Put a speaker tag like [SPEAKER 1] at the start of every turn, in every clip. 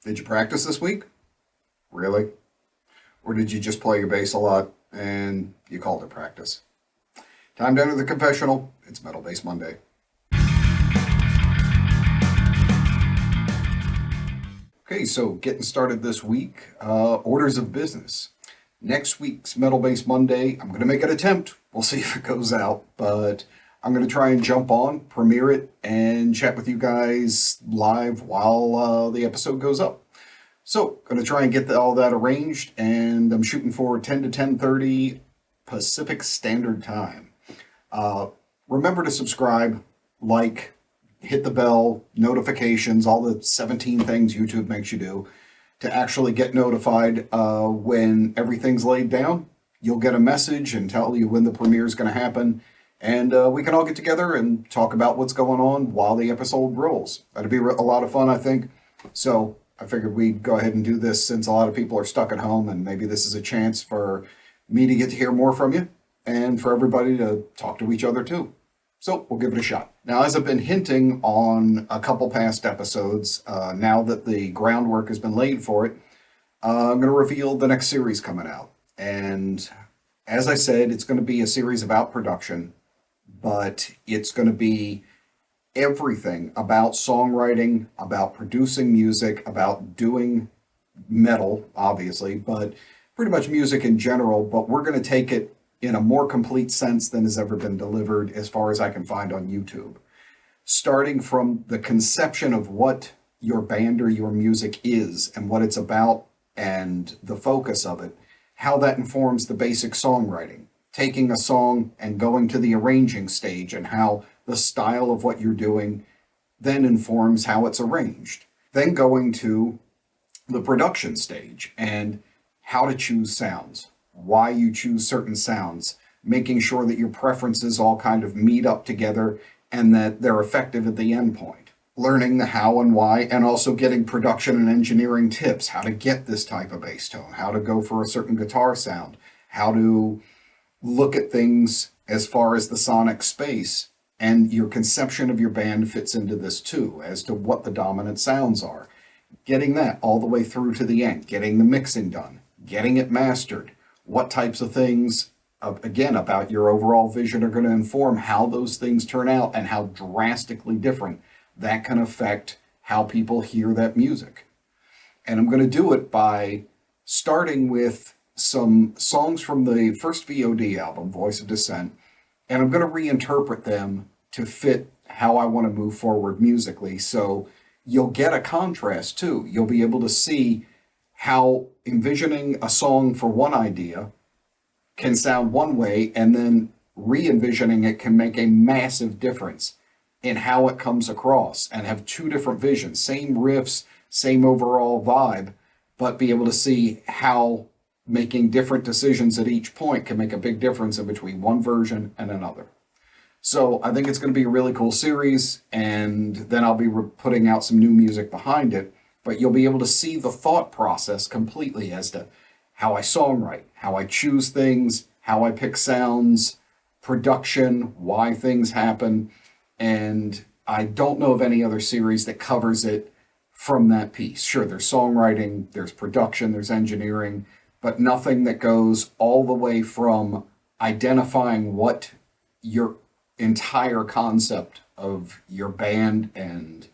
[SPEAKER 1] Did you practice this week? Really? Or did you just play your bass a lot and you called it practice? Time to enter the confessional. It's Metal Bass Monday. Okay, so getting started this week, orders of business. Next week's Metal Bass Monday, I'm going to make an attempt. We'll see if it goes out, but I'm going to try and jump on, premiere it, and chat with you guys live while the episode goes up. So, going to try and get all that arranged, and I'm shooting for 10 to 10:30 Pacific Standard Time. Remember to subscribe, like, hit the bell, notifications, all the 17 things YouTube makes you do to actually get notified when everything's laid down. You'll get a message and tell you when the premiere is going to happen, and we can all get together and talk about what's going on while the episode rolls. That'd be a lot of fun, I think. So I figured we'd go ahead and do this since a lot of people are stuck at home, and maybe this is a chance for me to get to hear more from you and for everybody to talk to each other too. So we'll give it a shot. Now, as I've been hinting on a couple past episodes, now that the groundwork has been laid for it, I'm going to reveal the next series coming out. And as I said, it's going to be a series about production, but it's going to be everything about songwriting, about producing music, about doing metal, obviously, but pretty much music in general. But we're going to take it in a more complete sense than has ever been delivered as far as I can find on YouTube. Starting from the conception of what your band or your music is and what it's about and the focus of it, how that informs the basic songwriting. Taking a song and going to the arranging stage and how the style of what you're doing then informs how it's arranged. Then going to the production stage and how to choose sounds, why you choose certain sounds, making sure that your preferences all kind of meet up together and that they're effective at the end point. Learning the how and why, and also getting production and engineering tips, how to get this type of bass tone, how to go for a certain guitar sound, how to look at things as far as the sonic space, and your conception of your band fits into this too, as to what the dominant sounds are. Getting that all the way through to the end, getting the mixing done, getting it mastered, what types of things, again, about your overall vision are going to inform how those things turn out and how drastically different that can affect how people hear that music. And I'm going to do it by starting with some songs from the first VOD album, Voice of Dissent, and I'm going to reinterpret them to fit how I want to move forward musically. So you'll get a contrast too. You'll be able to see how envisioning a song for one idea can sound one way, and then re-envisioning it can make a massive difference in how it comes across and have two different visions, same riffs, same overall vibe, but be able to see how making different decisions at each point can make a big difference in between one version and another. So I think it's going to be a really cool series, and then I'll be putting out some new music behind it, but you'll be able to see the thought process completely as to how I songwrite, how I choose things, how I pick sounds, production, why things happen, and I don't know of any other series that covers it from that piece. Sure, there's songwriting, there's production, there's engineering, but nothing that goes all the way from identifying what your entire concept of your band and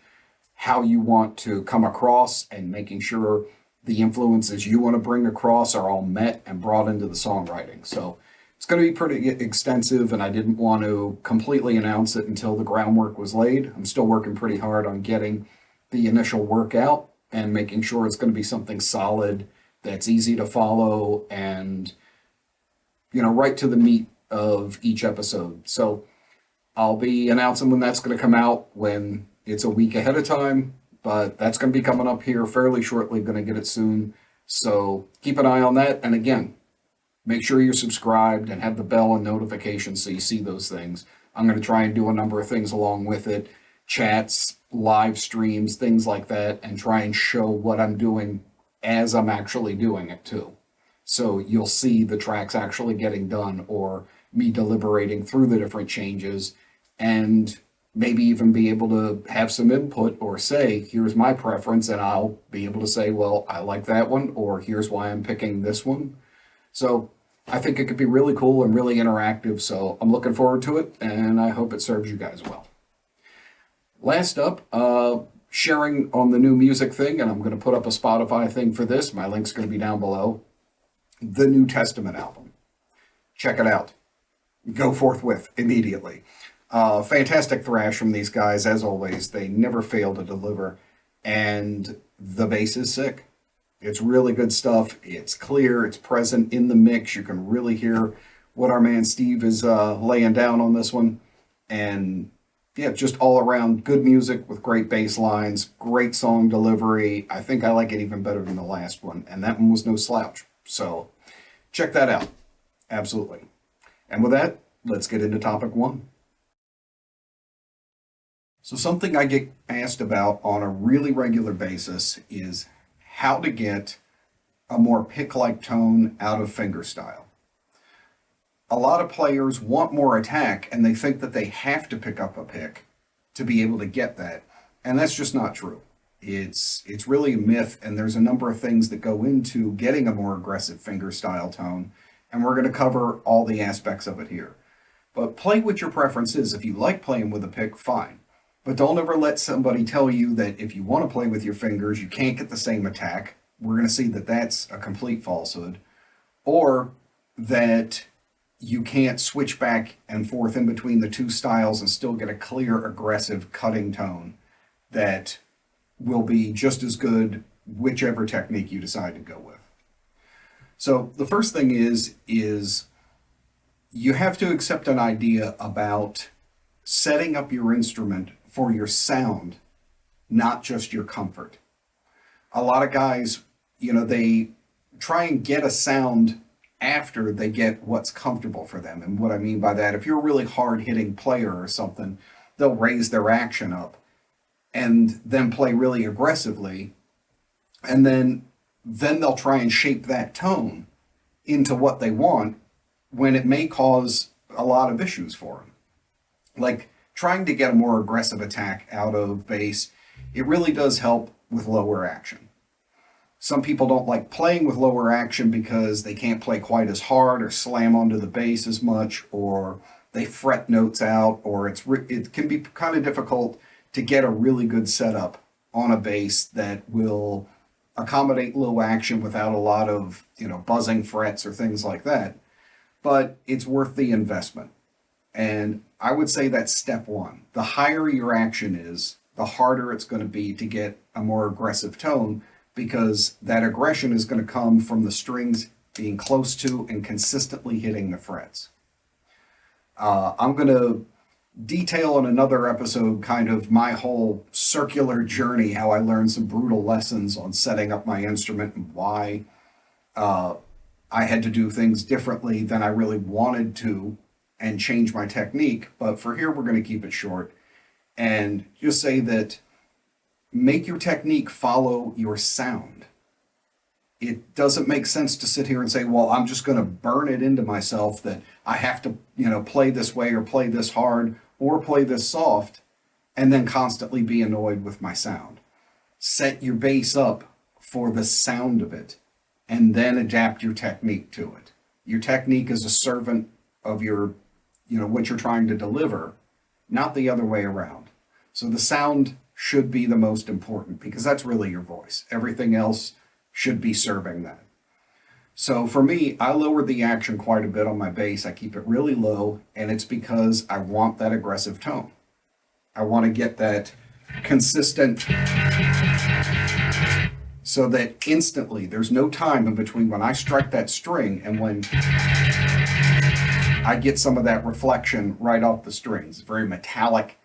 [SPEAKER 1] how you want to come across and making sure the influences you want to bring across are all met and brought into the songwriting. So it's going to be pretty extensive, and I didn't want to completely announce it until the groundwork was laid. I'm still working pretty hard on getting the initial work out and making sure it's going to be something solid that's easy to follow and, right to the meat of each episode. So I'll be announcing when that's going to come out when it's a week ahead of time, but that's going to be coming up here fairly shortly. Going to get it soon. So keep an eye on that. And again, make sure you're subscribed and have the bell and notifications so you see those things. I'm going to try and do a number of things along with it, chats, live streams, things like that, and try and show what I'm doing as I'm actually doing it too. So you'll see the tracks actually getting done or me deliberating through the different changes and maybe even be able to have some input or say, here's my preference, and I'll be able to say, well, I like that one, or here's why I'm picking this one. So I think it could be really cool and really interactive. So I'm looking forward to it, and I hope it serves you guys well. Last up, sharing on the new music thing, and I'm going to put up a Spotify thing for this. My link's going to be down below. The New Testament album. Check it out. Go forthwith immediately. Fantastic thrash from these guys, as always. They never fail to deliver. And the bass is sick. It's really good stuff. It's clear. It's present in the mix. You can really hear what our man Steve is laying down on this one. And yeah, just all around good music with great bass lines, great song delivery. I think I like it even better than the last one. And that one was no slouch. So check that out. Absolutely. And with that, let's get into topic one. So something I get asked about on a really regular basis is how to get a more pick-like tone out of fingerstyle. A lot of players want more attack and they think that they have to pick up a pick to be able to get that. And that's just not true. It's really a myth, and there's a number of things that go into getting a more aggressive fingerstyle tone, and we're going to cover all the aspects of it here. But play what your preference is. If you like playing with a pick, fine. But don't ever let somebody tell you that if you want to play with your fingers, you can't get the same attack. We're going to see that that's a complete falsehood. Or that you can't switch back and forth in between the two styles and still get a clear, aggressive cutting tone that will be just as good whichever technique you decide to go with. So the first thing is you have to accept an idea about setting up your instrument for your sound, not just your comfort. A lot of guys, they try and get a sound after they get what's comfortable for them. And what I mean by that, if you're a really hard-hitting player or something, they'll raise their action up and then play really aggressively, and then they'll try and shape that tone into what they want when it may cause a lot of issues for them. Like trying to get a more aggressive attack out of bass, it really does help with lower action. Some people don't like playing with lower action because they can't play quite as hard or slam onto the bass as much, or they fret notes out, or it can be kind of difficult to get a really good setup on a bass that will accommodate low action without a lot of, buzzing frets or things like that. But it's worth the investment. And I would say that's step one. The higher your action is, the harder it's going to be to get a more aggressive tone, because that aggression is going to come from the strings being close to and consistently hitting the frets. I'm going to detail in another episode kind of my whole circular journey, how I learned some brutal lessons on setting up my instrument and why I had to do things differently than I really wanted to and change my technique. But for here, we're going to keep it short and just say that make your technique follow your sound. It doesn't make sense to sit here and say, well, I'm just going to burn it into myself that I have to, play this way or play this hard or play this soft, and then constantly be annoyed with my sound. Set your bass up for the sound of it, and then adapt your technique to it. Your technique is a servant of your, what you're trying to deliver, not the other way around. So the sound should be the most important, because that's really your voice. Everything else should be serving that. So for me, I lowered the action quite a bit on my bass. I keep it really low, and it's because I want that aggressive tone. I want to get that consistent so that instantly there's no time in between when I strike that string and when I get some of that reflection right off the strings. Very metallic,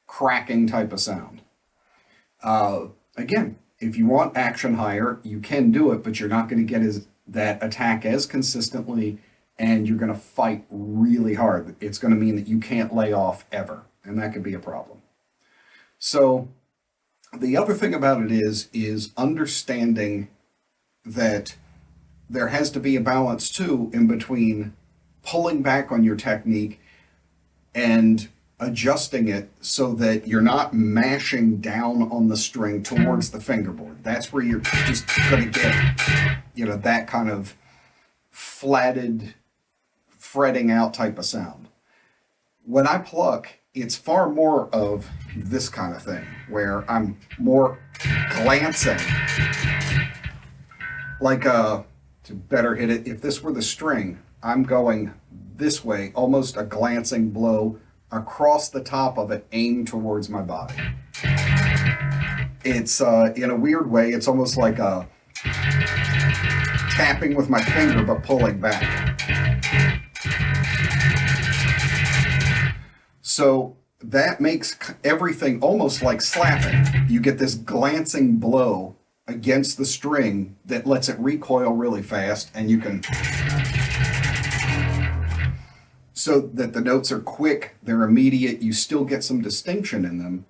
[SPEAKER 1] cracking type of sound. Again, if you want action higher, you can do it, but you're not going to get that attack as consistently, and you're going to fight really hard. It's going to mean that you can't lay off ever, and that could be a problem. So the other thing about it is understanding that there has to be a balance too in between pulling back on your technique and adjusting it so that you're not mashing down on the string towards the fingerboard. That's where you're just going to get, that kind of flatted, fretting out type of sound. When I pluck, it's far more of this kind of thing, where I'm more glancing. Like, to better hit it, if this were the string, I'm going this way, almost a glancing blow across the top of it, aimed towards my body. It's, in a weird way, it's almost like a tapping with my finger, but pulling back. So that makes everything almost like slapping. You get this glancing blow against the string that lets it recoil really fast, and you can, so that the notes are quick, they're immediate, you still get some distinction in them,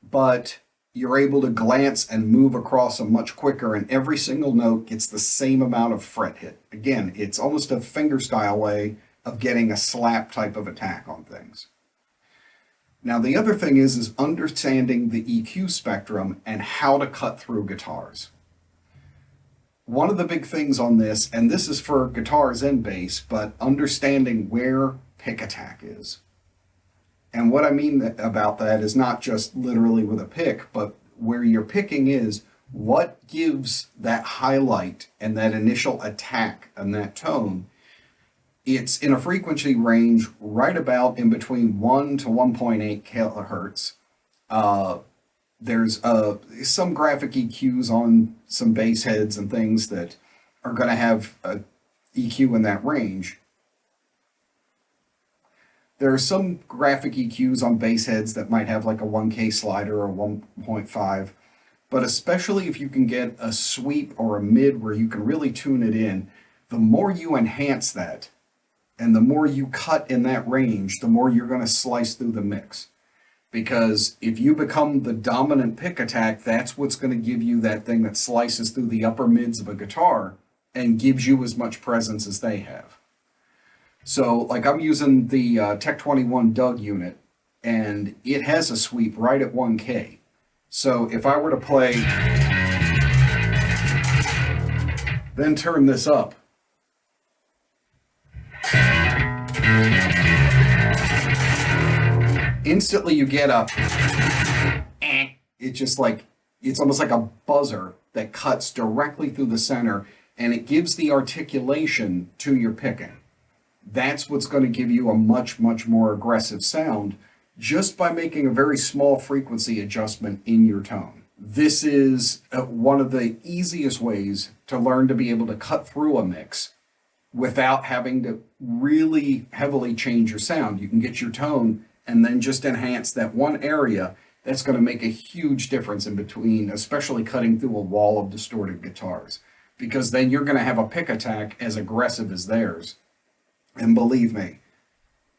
[SPEAKER 1] but you're able to glance and move across them much quicker, and every single note gets the same amount of fret hit. Again, it's almost a fingerstyle way of getting a slap type of attack on things. Now, the other thing is understanding the EQ spectrum and how to cut through guitars. One of the big things on this, and this is for guitars and bass, but understanding where pick attack is. And what I mean about that is not just literally with a pick, but where your picking is, what gives that highlight and that initial attack and that tone. It's in a frequency range right about in between 1 to 1.8 kilohertz. There's some graphic EQs on some bass heads and things that are going to have a EQ in that range. There are some graphic EQs on bass heads that might have like a 1K slider or 1.5, but especially if you can get a sweep or a mid where you can really tune it in, the more you enhance that, and the more you cut in that range, the more you're going to slice through the mix. Because if you become the dominant pick attack, that's what's going to give you that thing that slices through the upper mids of a guitar and gives you as much presence as they have. So, like, I'm using the Tech 21 Doug unit, and it has a sweep right at 1K. So if I were to play, then turn this up, instantly you get a, it's just like, it's almost like a buzzer that cuts directly through the center, and it gives the articulation to your picking. That's what's going to give you a much, much more aggressive sound just by making a very small frequency adjustment in your tone. This is one of the easiest ways to learn to be able to cut through a mix without having to really heavily change your sound. You can get your tone and then just enhance that one area. That's going to make a huge difference in between, especially cutting through a wall of distorted guitars, because then you're going to have a pick attack as aggressive as theirs. And believe me,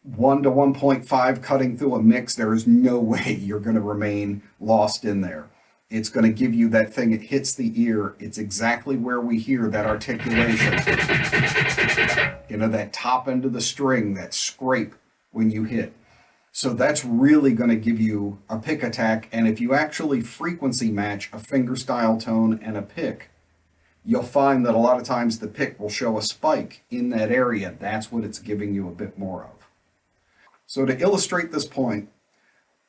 [SPEAKER 1] 1 to 1.5 cutting through a mix, there is no way you're going to remain lost in there. It's going to give you that thing, it hits the ear. It's exactly where we hear that articulation. That top end of the string, that scrape when you hit. So that's really going to give you a pick attack. And if you actually frequency match a fingerstyle tone and a pick, you'll find that a lot of times the pick will show a spike in that area. That's what it's giving you a bit more of. So to illustrate this point,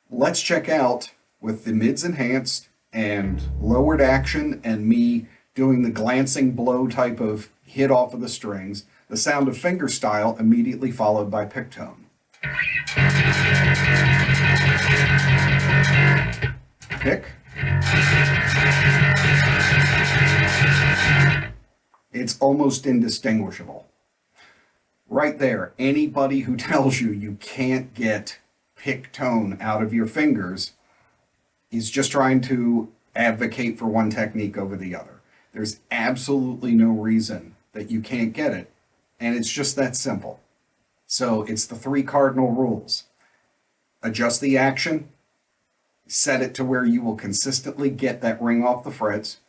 [SPEAKER 1] let's check out with the mids enhanced and lowered action and me doing the glancing blow type of hit off of the strings, the sound of fingerstyle immediately followed by pick tone. Pick. It's almost indistinguishable. Right there, anybody who tells you you can't get pick tone out of your fingers is just trying to advocate for one technique over the other. There's absolutely no reason that you can't get it, and it's just that simple. So it's the 3 cardinal rules. Adjust the action, set it to where you will consistently get that ring off the frets,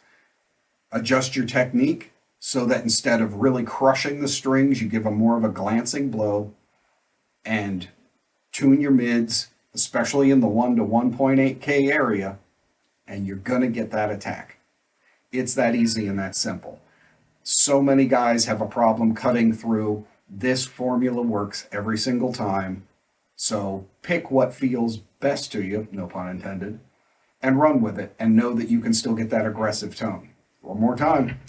[SPEAKER 1] adjust your technique so that instead of really crushing the strings, you give them more of a glancing blow, and tune your mids especially in the 1 to 1.8K area, and you're going to get that attack. It's that easy and that simple. So many guys have a problem cutting through. This formula works every single time. So pick what feels best to you, no pun intended, and run with it and know that you can still get that aggressive tone. One more time.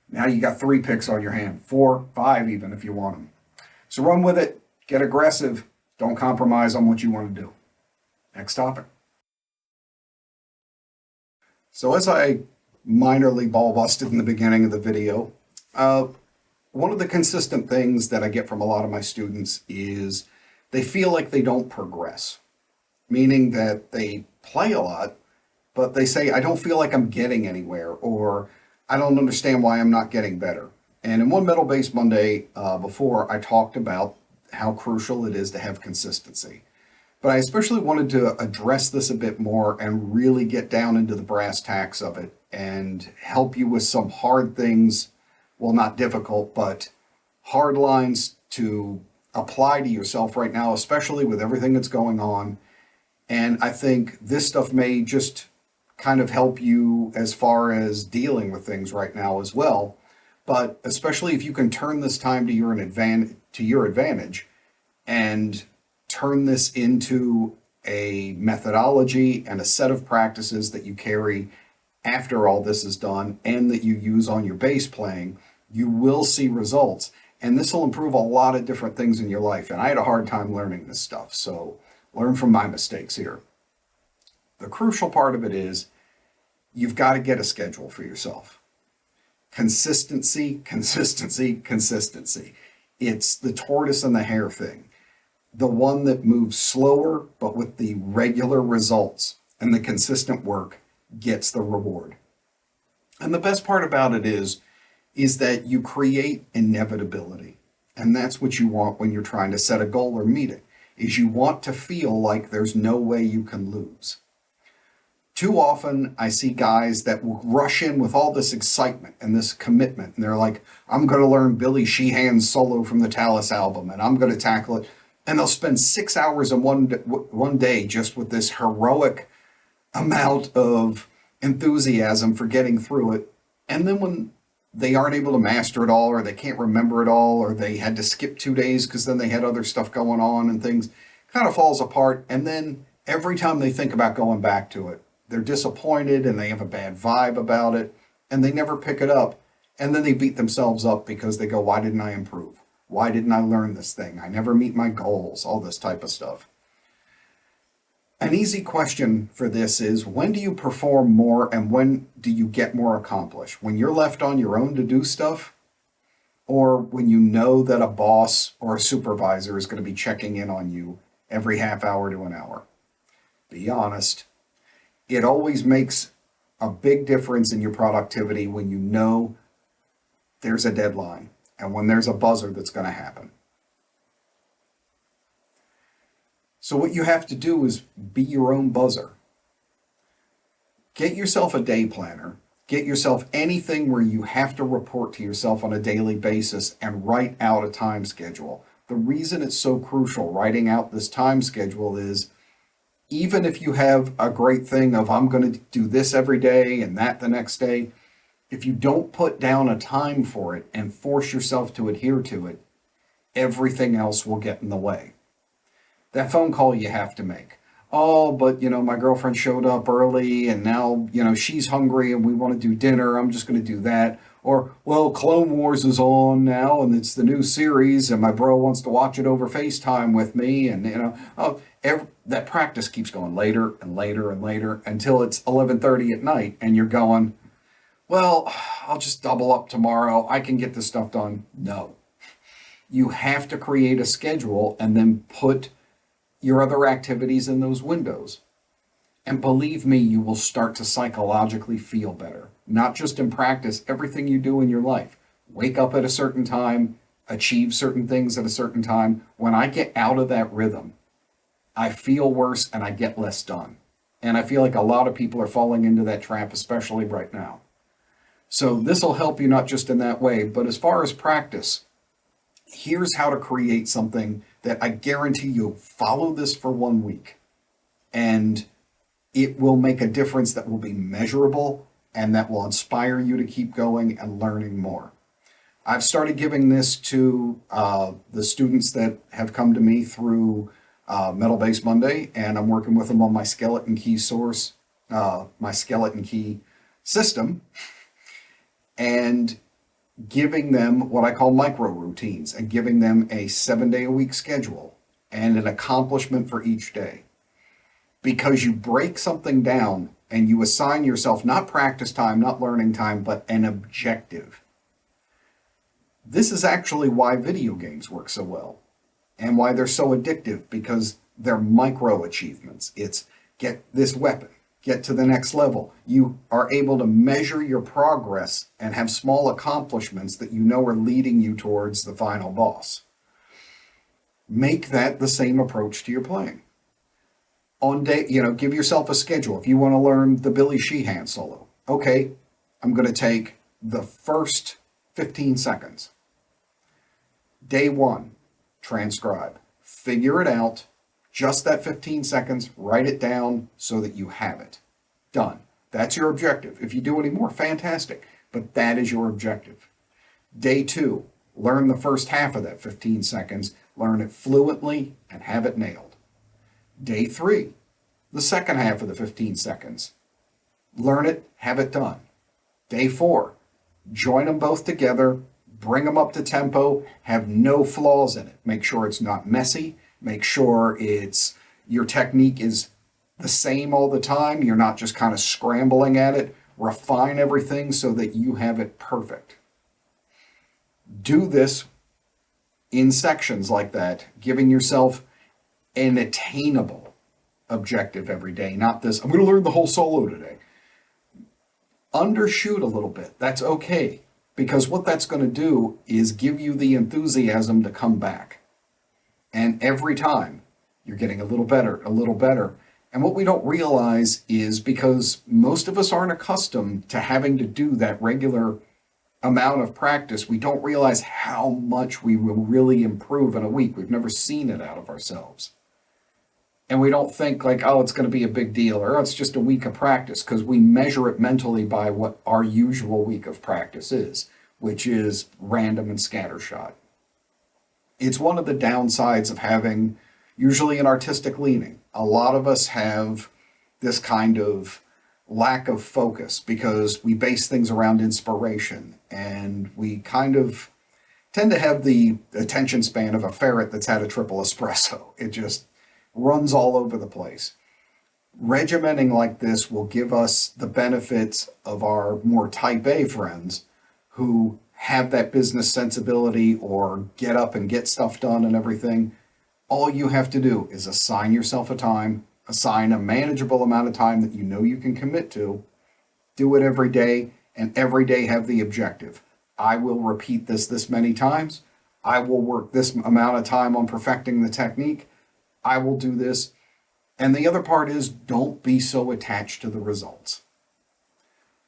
[SPEAKER 1] Now you got 3 picks on your hand, 4, 5 even if you want them. So run with it, get aggressive, don't compromise on what you want to do. Next topic. So as I minorly ball busted in the beginning of the video, one of the consistent things that I get from a lot of my students is they feel like they don't progress, meaning that they play a lot, but they say, I don't feel like I'm getting anywhere, or I don't understand why I'm not getting better. And in one Metal Base Monday before, I talked about how crucial it is to have consistency. But I especially wanted to address this a bit more and really get down into the brass tacks of it and help you with some hard things, well, not difficult, but hard lines to apply to yourself right now, especially with everything that's going on. And I think this stuff may just kind of help you as far as dealing with things right now as well. But especially if you can turn this time to your advantage and turn this into a methodology and a set of practices that you carry after all this is done and that you use on your bass playing, you will see results. And this will improve a lot of different things in your life. And I had a hard time learning this stuff, so learn from my mistakes here. The crucial part of it is you've got to get a schedule for yourself. Consistency, consistency, consistency. It's the tortoise and the hare thing. The one that moves slower, but with the regular results and the consistent work gets the reward. And the best part about it is that you create inevitability. And that's what you want when you're trying to set a goal or meet it, is you want to feel like there's no way you can lose. Too often I see guys that will rush in with all this excitement and this commitment. And they're like, I'm going to learn Billy Sheehan's solo from the Talus album, and I'm going to tackle it. And they'll spend 6 hours in one day just with this heroic amount of enthusiasm for getting through it. And then when they aren't able to master it all, or they can't remember it all, or they had to skip 2 days because then they had other stuff going on and things, kind of falls apart. And then every time they think about going back to it, they're disappointed and they have a bad vibe about it and they never pick it up. And then they beat themselves up because they go, why didn't I improve? Why didn't I learn this thing? I never meet my goals, all this type of stuff. An easy question for this is, when do you perform more and when do you get more accomplished? When you're left on your own to do stuff, or when you know that a boss or a supervisor is going to be checking in on you every half hour to an hour? Be honest. It always makes a big difference in your productivity when you know there's a deadline and when there's a buzzer that's going to happen. So what you have to do is be your own buzzer. Get yourself a day planner. Get yourself anything where you have to report to yourself on a daily basis and write out a time schedule. The reason it's so crucial writing out this time schedule is, even if you have a great thing of I'm going to do this every day and that the next day, if you don't put down a time for it and force yourself to adhere to it, everything else will get in the way. That phone call you have to make. Oh, but my girlfriend showed up early and now, she's hungry and we want to do dinner. I'm just going to do that. Or, well, Clone Wars is on now and it's the new series and my bro wants to watch it over FaceTime with me. And, that practice keeps going later and later and later until it's 11:30 at night and you're going, well, I'll just double up tomorrow. I can get this stuff done. No. You have to create a schedule and then put your other activities in those windows. And believe me, you will start to psychologically feel better. Not just in practice, everything you do in your life. Wake up at a certain time, achieve certain things at a certain time. When I get out of that rhythm, I feel worse and I get less done. And I feel like a lot of people are falling into that trap, especially right now. So this will help you not just in that way, but as far as practice, here's how to create something that I guarantee you'll follow this for 1 week and it will make a difference that will be measurable and that will inspire you to keep going and learning more. I've started giving this to the students that have come to me through Metal Base Monday, and I'm working with them on my skeleton key source, my skeleton key system, and giving them what I call micro routines and giving them a 7-day-a-week schedule and an accomplishment for each day. Because you break something down and you assign yourself not practice time, not learning time, but an objective. This is actually why video games work so well and why they're so addictive, because they're micro achievements. It's get this weapon, get to the next level. You are able to measure your progress and have small accomplishments that you know are leading you towards the final boss. Make that the same approach to your playing. On day, give yourself a schedule. If you want to learn the Billy Sheehan solo, okay, I'm going to take the first 15 seconds. Day 1, transcribe. Figure it out. Just that 15 seconds, write it down so that you have it. Done. That's your objective. If you do any more, fantastic. But that is your objective. Day 2, learn the first half of that 15 seconds, learn it fluently, and have it nailed. Day 3, the second half of the 15 seconds. Learn it, have it done. Day 4, join them both together, bring them up to tempo, have no flaws in it. Make sure it's not messy. Make sure your technique is the same all the time. You're not just kind of scrambling at it. Refine everything so that you have it perfect. Do this in sections like that, giving yourself an attainable objective every day, not this, I'm going to learn the whole solo today. Undershoot a little bit. That's okay, because what that's going to do is give you the enthusiasm to come back. And every time you're getting a little better, a little better. And what we don't realize is, because most of us aren't accustomed to having to do that regular amount of practice, we don't realize how much we will really improve in a week. We've never seen it out of ourselves. And we don't think like, oh, it's going to be a big deal, or oh, it's just a week of practice, because we measure it mentally by what our usual week of practice is, which is random and scattershot. It's one of the downsides of having usually an artistic leaning. A lot of us have this kind of lack of focus because we base things around inspiration, and we kind of tend to have the attention span of a ferret that's had a triple espresso. It just runs all over the place. Regimenting like this will give us the benefits of our more type A friends who have that business sensibility or get up and get stuff done and everything. All you have to do is assign yourself a time, assign a manageable amount of time that you know you can commit to, do it every day, and every day have the objective. I will repeat this many times. I will work this amount of time on perfecting the technique. I will do this. And the other part is, don't be so attached to the results.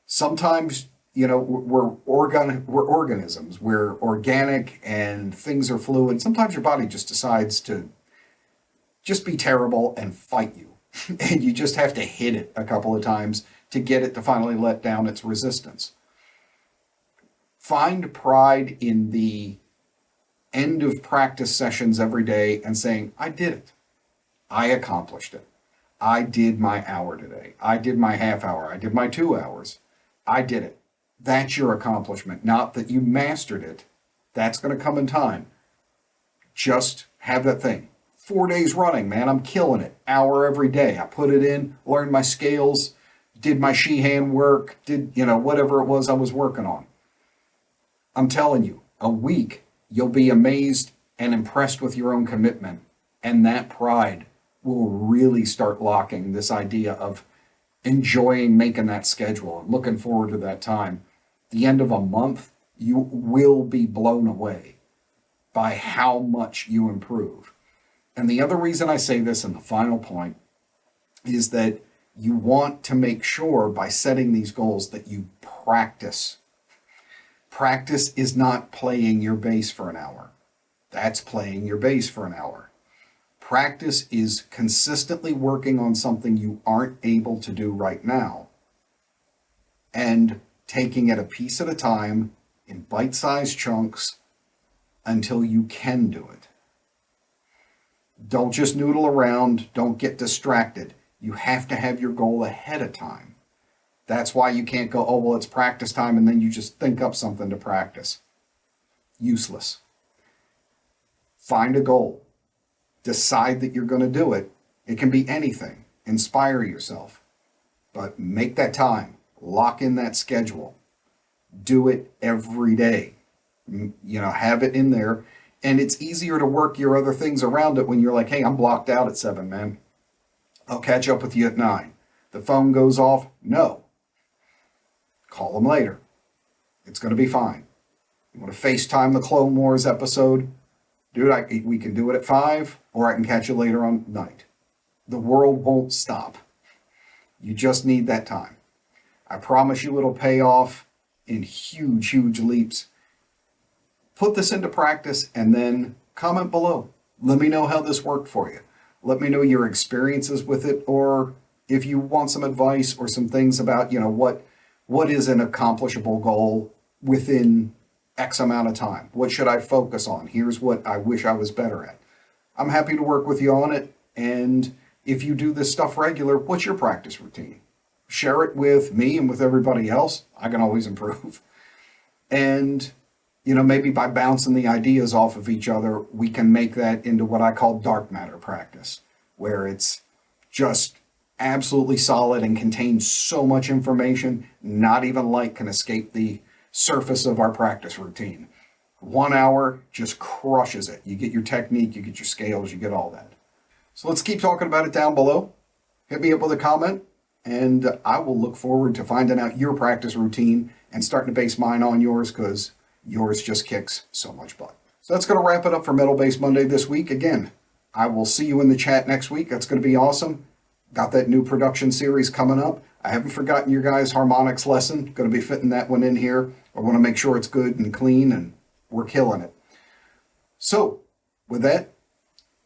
[SPEAKER 1] Sometimes, we're organisms, we're organic, and things are fluid. Sometimes your body just decides to just be terrible and fight you. And you just have to hit it a couple of times to get it to finally let down its resistance. Find pride in the end of practice sessions every day and saying, I did it. I accomplished it. I did my hour today. I did my half hour. I did my 2 hours. I did it. That's your accomplishment, not that you mastered it. That's going to come in time. Just have that thing. 4 days running, man, I'm killing it. Hour every day. I put it in, learned my scales, did my Sheehan work, did, whatever it was I was working on. I'm telling you, a week, you'll be amazed and impressed with your own commitment. And that pride will really start locking this idea of enjoying making that schedule and looking forward to that time. The end of a month, you will be blown away by how much you improve. And the other reason I say this, and the final point, is that you want to make sure by setting these goals that you practice Practice is not playing your bass for an hour. That's playing your bass for an hour. Practice is consistently working on something you aren't able to do right now and taking it a piece at a time in bite-sized chunks until you can do it. Don't just noodle around. Don't get distracted. You have to have your goal ahead of time. That's why you can't go, oh, well, it's practice time, and then you just think up something to practice. Useless. Find a goal. Decide that you're going to do it. It can be anything. Inspire yourself. But make that time. Lock in that schedule. Do it every day. Have it in there. And it's easier to work your other things around it when you're like, hey, I'm blocked out at 7, man. I'll catch up with you at 9. The phone goes off. No. Call them later. It's going to be fine. You want to FaceTime the Clone Wars episode? Dude, we can do it at 5, or I can catch you later on night. The world won't stop. You just need that time. I promise you it'll pay off in huge, huge leaps. Put this into practice and then comment below. Let me know how this worked for you. Let me know your experiences with it, or if you want some advice or some things about, what is an accomplishable goal within X amount of time. What should I focus on? Here's what I wish I was better at. I'm happy to work with you on it. And if you do this stuff regular, what's your practice routine? Share it with me and with everybody else. I can always improve. And, maybe by bouncing the ideas off of each other, we can make that into what I call dark matter practice, where it's just absolutely solid and contains so much information, not even light can escape the surface of our practice routine. 1 hour just crushes it. You get your technique, you get your scales, you get all that. So let's keep talking about it down below. Hit me up with a comment, and I will look forward to finding out your practice routine and starting to base mine on yours, because yours just kicks so much butt. So that's going to wrap it up for Metal Bass Monday this week. Again, I will see you in the chat next week. That's going to be awesome. Got that new production series coming up. I haven't forgotten your guys' harmonics lesson. Going to be fitting that one in here. I want to make sure it's good and clean, and we're killing it. So, with that,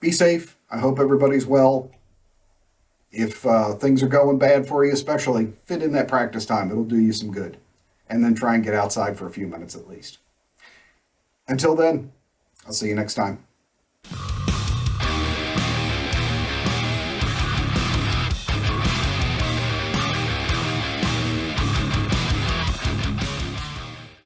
[SPEAKER 1] be safe. I hope everybody's well. If things are going bad for you, especially, fit in that practice time. It'll do you some good. And then try and get outside for a few minutes at least. Until then, I'll see you next time.